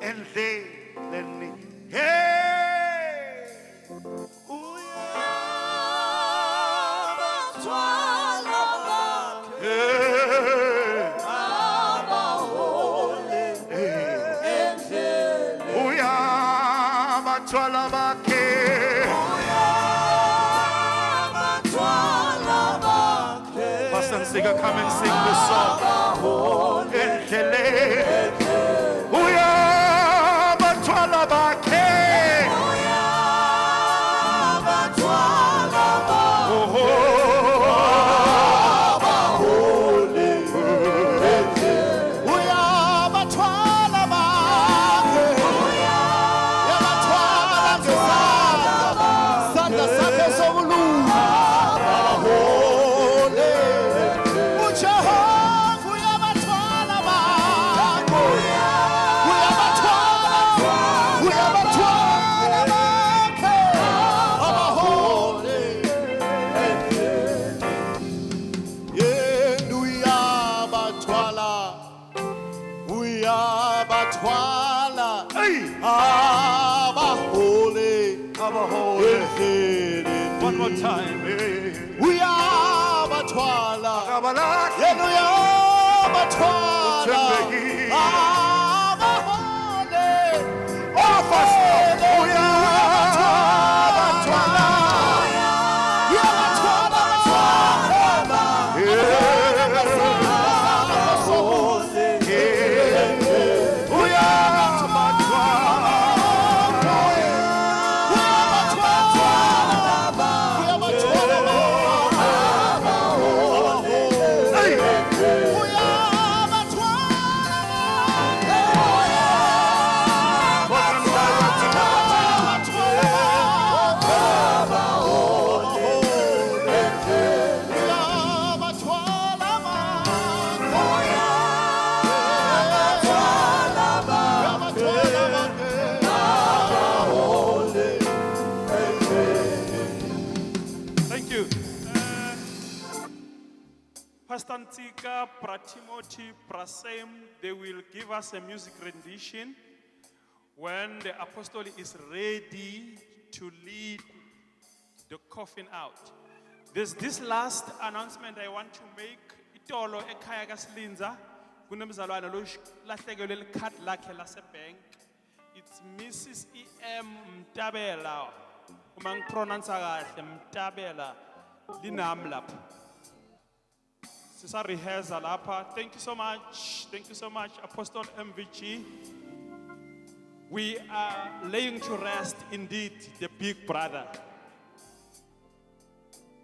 endleleni hey uyabathwala hey abahole endleleni uyabathwala Pastor Nsiga, come and sing this song. Uya batwala bake. Uya batwala bake. Uya batwala bake. Uya batwala bake. Sanda sanda solu. One more time. uyabathwala Akabalaki. yena uyabathwala Uthembekile. abahole Uyabathwala. Thank you. Pastor Ntika, Pratimoti, Prasem, they will give us a music rendition when the apostle is ready to lead the coffin out. There's this last announcement I want to make. Itolo ekhaya kaSilinda kunomzalwane lo lahlekelwe licard lakhe lasebank. It's Mrs. E.M. Mtabela. Uma ngipronounce kahle Mtabela linami lapha. Sisa rehearsa lapha. Thank you so much. Thank you so much Apostle MVG. We are laying to rest indeed the big brother.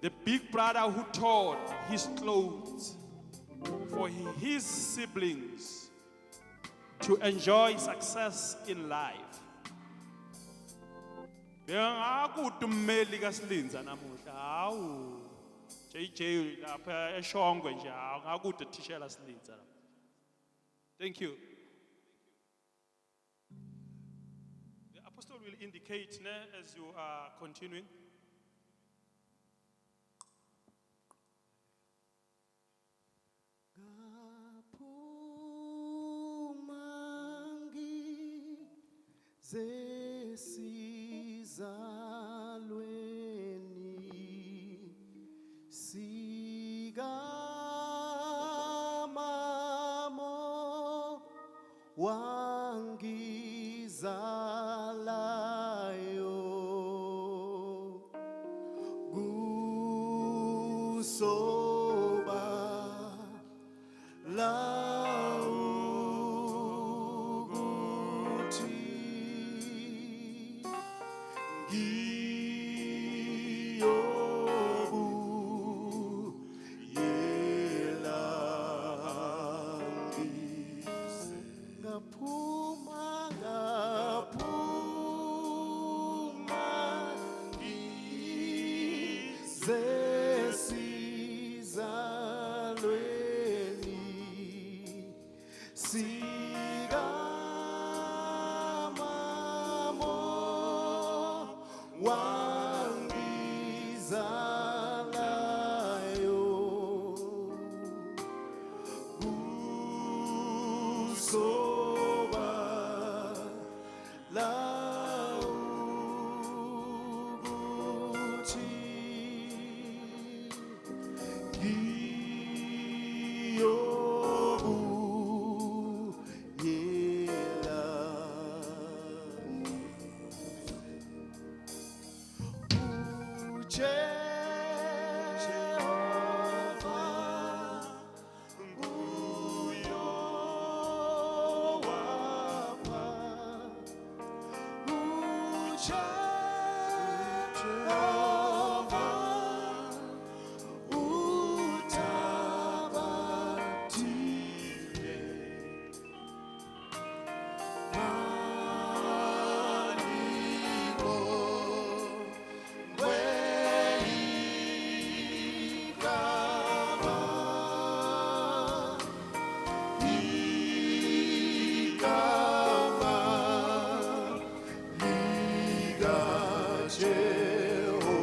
The big brother who tore his clothes for his siblings to enjoy success in life. Bengakutumeli kaSilinda namuhla hawu JJ lapha eShongwe nje ngakude thishela Silinda. Thank you. The apostle will indicate as you are continuing. Zesizalweni sikamamo wangizalayo gusoba Zesizalweni sikamamo wangizalayo gusoba Jehovah.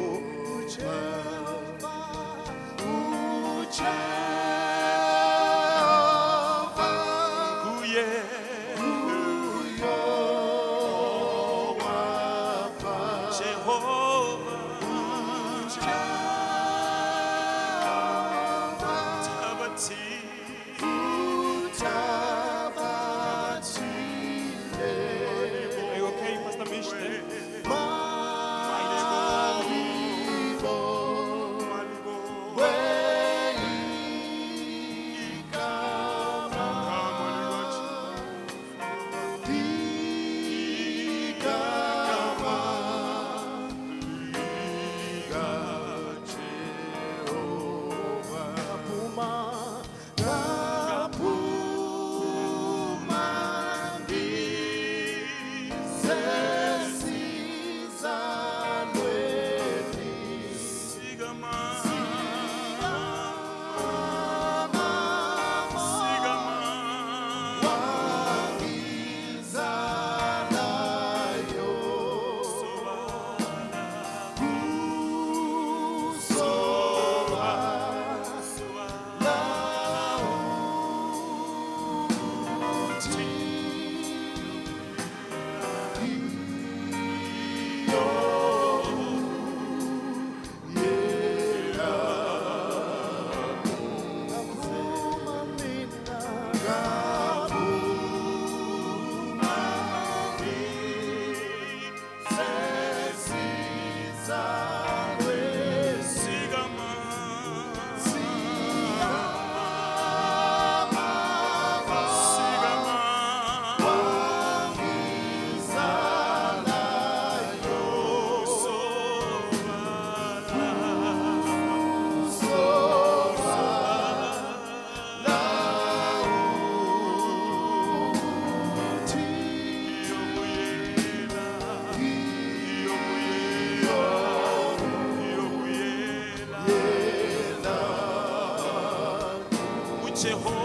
Jehovah.